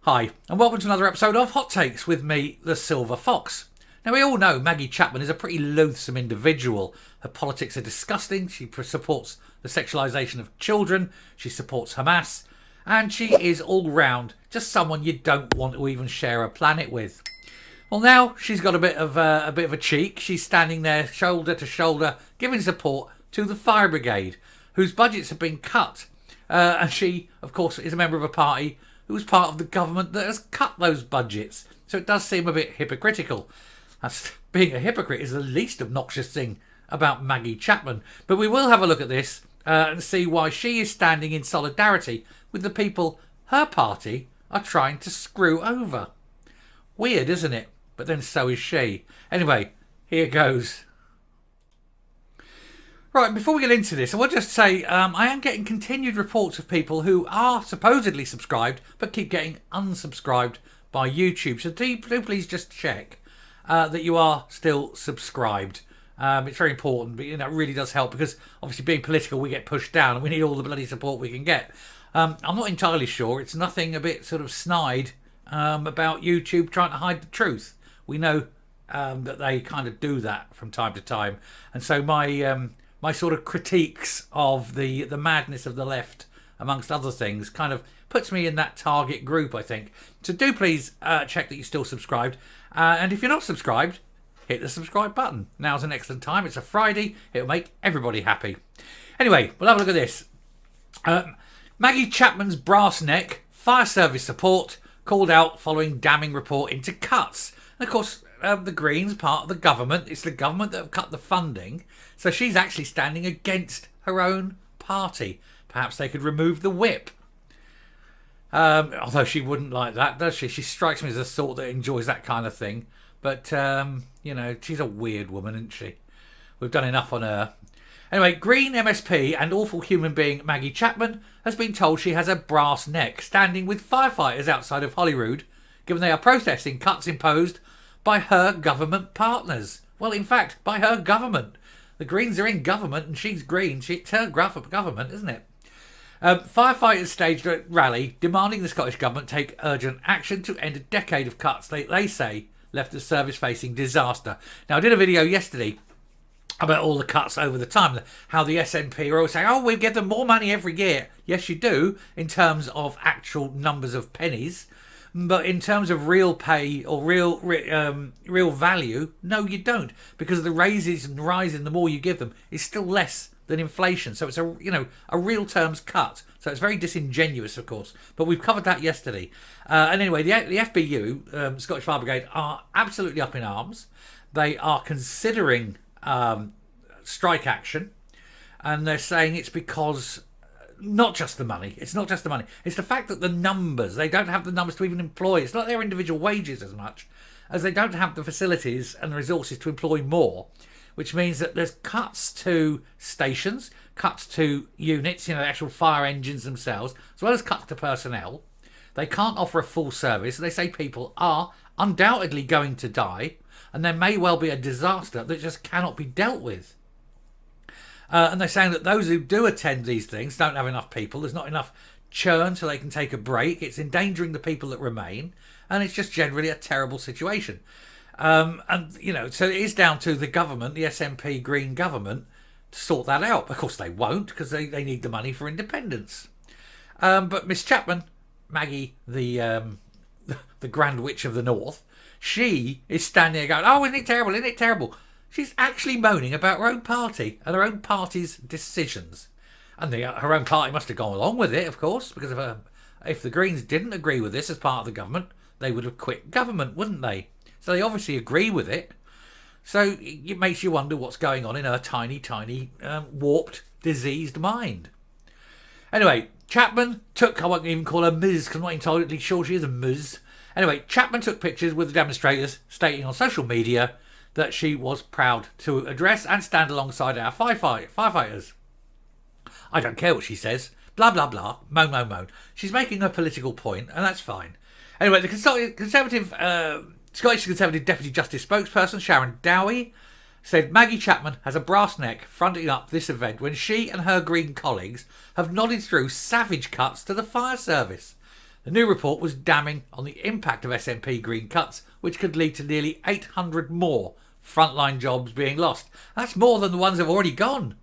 Hi, and welcome to another episode of Hot Takes with me, the Silver Fox. Now, we all know Maggie Chapman is a pretty loathsome individual. Her politics are disgusting. She supports the sexualisation of children. She supports Hamas. And she is all round just someone you don't want to even share a planet with. Well, now she's got a bit of a cheek. She's standing there shoulder to shoulder, giving support to the fire brigade, whose budgets have been cut. And she, of course, is a member of a party who was part of the government that has cut those budgets. So it does seem a bit hypocritical. Being a hypocrite is the least obnoxious thing about Maggie Chapman. But we will have a look at this and see why she is standing in solidarity with the people her party are trying to screw over. Weird, isn't it? But then so is she. Anyway, here goes. Right, before we get into this, I want to just say I am getting continued reports of people who are supposedly subscribed but keep getting unsubscribed by YouTube. So do please just check that you are still subscribed. It's very important, but it really does help because obviously being political, we get pushed down and we need all the bloody support we can get. I'm not entirely sure. It's nothing a bit sort of snide about YouTube trying to hide the truth. We know that they kind of do that from time to time. And so my sort of critiques of the madness of the left, amongst other things, kind of puts me in that target group, I think. So do please check that you're still subscribed. And if you're not subscribed, hit the subscribe button. Now's an excellent time. It's a Friday. It'll make everybody happy. Anyway, we'll have a look at this. Maggie Chapman's brass neck, fire service support, called out following damning report into cuts. And of course, the Greens, part of the government. It's the government that have cut the funding. So she's actually standing against her own party. Perhaps they could remove the whip. Although she wouldn't like that, does she? She strikes me as the sort that enjoys that kind of thing. But, she's a weird woman, isn't she? We've done enough on her. Anyway, Green MSP and awful human being Maggie Chapman has been told she has a brass neck, standing with firefighters outside of Holyrood, given they are protesting cuts imposed by her government partners. Well, in fact, by her government. The Greens are in government and she's Green. It's her government, isn't it? Firefighters staged a rally demanding the Scottish Government take urgent action to end a decade of cuts they say left the service facing disaster. Now, I did a video yesterday about all the cuts over the time, how the SNP are always saying, oh, we give them more money every year. Yes, you do, in terms of actual numbers of pennies. But in terms of real pay or real value, no, you don't. Because the raises and rising, the more you give them, is still less than inflation. So it's a real terms cut. So it's very disingenuous, of course. But we've covered that yesterday. And anyway, the FBU, Scottish Fire Brigade, are absolutely up in arms. They are considering strike action. And they're saying it's because not just the money. It's not just the money. It's the fact that the numbers, they don't have the numbers to even employ. It's not their individual wages as much as they don't have the facilities and the resources to employ more, which means that there's cuts to stations, cuts to units, the actual fire engines themselves, as well as cuts to personnel. They can't offer a full service. They say people are undoubtedly going to die, and there may well be a disaster that just cannot be dealt with. And they're saying that those who do attend these things don't have enough people. There's not enough churn so they can take a break. It's endangering the people that remain. And it's just generally a terrible situation. So it is down to the government, the SNP Green government, to sort that out. Of course, they won't because they need the money for independence. But Miss Chapman, Maggie, the Grand Witch of the North, she is standing there going, oh, isn't it terrible? Isn't it terrible? She's actually moaning about her own party and her own party's decisions. And her own party must have gone along with it, of course, because if the Greens didn't agree with this as part of the government, they would have quit government, wouldn't they? So they obviously agree with it. So it makes you wonder what's going on in her tiny, warped, diseased mind. Anyway, Chapman took, I won't even call her Ms, because I'm not entirely sure she is a Ms. Anyway, Chapman took pictures with the demonstrators, stating on social media that she was proud to address and stand alongside our firefighters. I don't care what she says. Blah, blah, blah. Moan. She's making a political point, and that's fine. Anyway, the Scottish Conservative Deputy Justice spokesperson, Sharon Dowie, said Maggie Chapman has a brass neck fronting up this event when she and her Green colleagues have nodded through savage cuts to the fire service. The new report was damning on the impact of SNP green cuts, which could lead to nearly 800 more frontline jobs being lost. That's more than the ones that have already gone.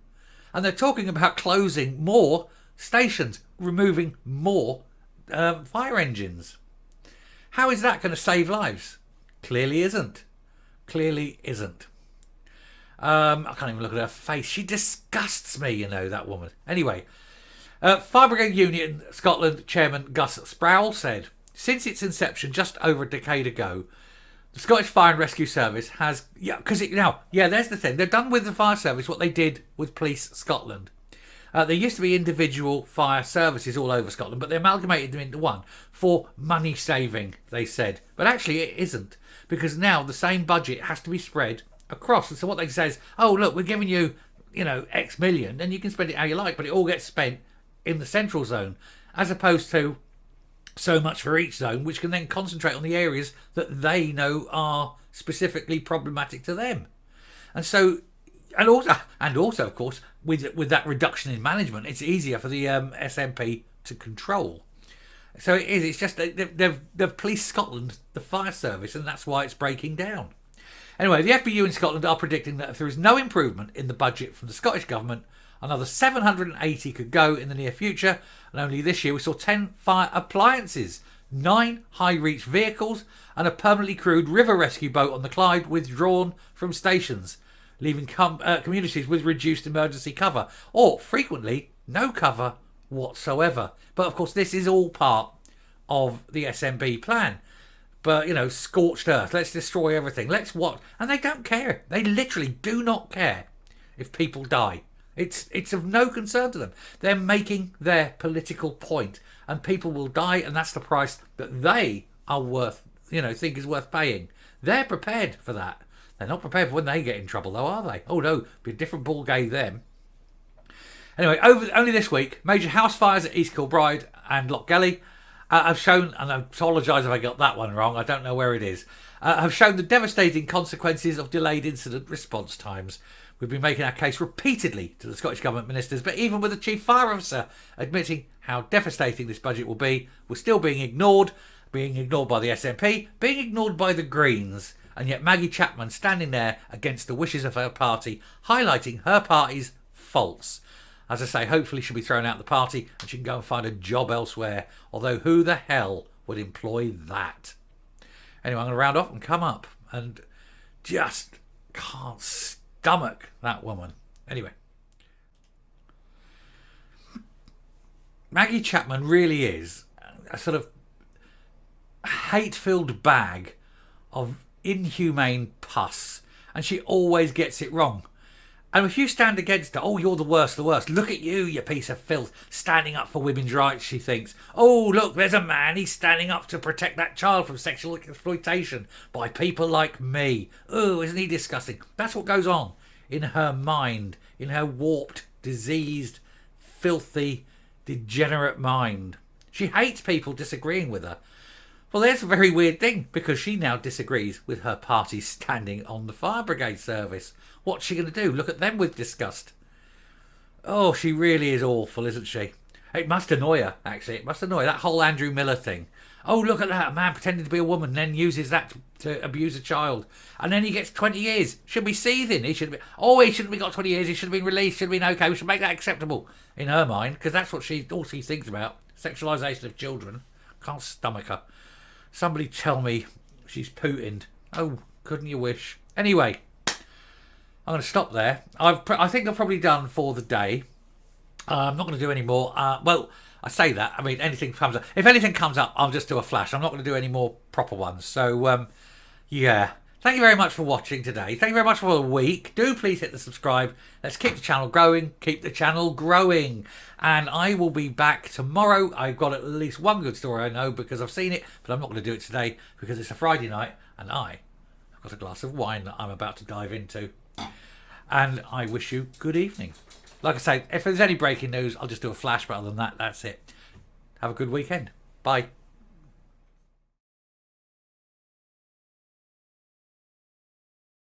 And they're talking about closing more stations, removing more fire engines. How is that going to save lives? Clearly isn't. Clearly isn't. I can't even look at her face. She disgusts me, you know, that woman. Anyway, Fire Brigade Union Scotland Chairman Gus Sproul said, since its inception just over a decade ago, the Scottish Fire and Rescue Service has... there's the thing. They've done with the fire service what they did with Police Scotland. There used to be individual fire services all over Scotland, but they amalgamated them into one for money saving, they said. But actually it isn't, because now the same budget has to be spread across. And so what they say is, oh, look, we're giving you, X million, and you can spend it how you like, but it all gets spent in the central zone, as opposed to so much for each zone, which can then concentrate on the areas that they know are specifically problematic to them. And so, and also, of course, with that reduction in management, it's easier for the SNP to control. So it is. It's just they've policed Scotland, the fire service, and that's why it's breaking down. Anyway, the FBU in Scotland are predicting that if there is no improvement in the budget from the Scottish Government, another 780 could go in the near future. And only this year we saw 10 fire appliances, 9 high-reach vehicles, and a permanently crewed river rescue boat on the Clyde withdrawn from stations, leaving communities with reduced emergency cover, or frequently no cover whatsoever. But of course, this is all part of the SNP plan. But, scorched earth, let's destroy everything. Let's what? And they don't care. They literally do not care if people die. It's of no concern to them. They're making their political point, and people will die, and that's the price that they are worth, think is worth paying. They're prepared for that. They're not prepared for when they get in trouble, though, are they? Oh, no, be a different ball game then. Anyway, only this week, major house fires at East Kilbride and Lochgelly have shown, and I apologise if I got that one wrong, I don't know where it is, have shown the devastating consequences of delayed incident response times. We've been making our case repeatedly to the Scottish Government ministers, but even with the Chief Fire Officer admitting how devastating this budget will be, we're still being ignored by the SNP, being ignored by the Greens, and yet Maggie Chapman standing there against the wishes of her party, highlighting her party's faults. As I say, hopefully she'll be thrown out of the party and she can go and find a job elsewhere, although who the hell would employ that? Anyway, I'm going to round off and come up, and just can't stomach that woman. Anyway, Maggie Chapman really is a sort of hate-filled bag of inhumane pus, and she always gets it wrong. And if you stand against her, oh, you're the worst, look at you, you piece of filth, standing up for women's rights, she thinks. Oh, look, there's a man, he's standing up to protect that child from sexual exploitation by people like me. Oh, isn't he disgusting? That's what goes on in her mind, in her warped, diseased, filthy, degenerate mind. She hates people disagreeing with her. Well, there's a very weird thing, because she now disagrees with her party's standing on the fire brigade service. What's she going to do? Look at them with disgust. Oh, she really is awful, isn't she? It must annoy her, actually. It must annoy her. That whole Andrew Miller thing. Oh, look at that. A man pretending to be a woman, then uses that to abuse a child. And then he gets 20 years. Should be seething. He shouldn't be got 20 years. He should have been released. Should have been okay. We should make that acceptable in her mind, because that's what all she thinks about. Sexualisation of children. Can't stomach her. Somebody tell me she's Putined. Oh, couldn't you wish? Anyway, I'm going to stop there. I think I've probably done for the day. I'm not going to do any more. Well, I say that. I mean, anything comes up. If anything comes up, I'll just do a flash. I'm not going to do any more proper ones. So, yeah. Thank you very much for watching today. Thank you very much for the week. Do please hit the subscribe. Let's keep the channel growing. Keep the channel growing. And I will be back tomorrow. I've got at least one good story I know because I've seen it, but I'm not going to do it today because it's a Friday night and I've got a glass of wine that I'm about to dive into. And I wish you good evening. Like I say, if there's any breaking news, I'll just do a flash, but other than that, that's it. Have a good weekend. Bye.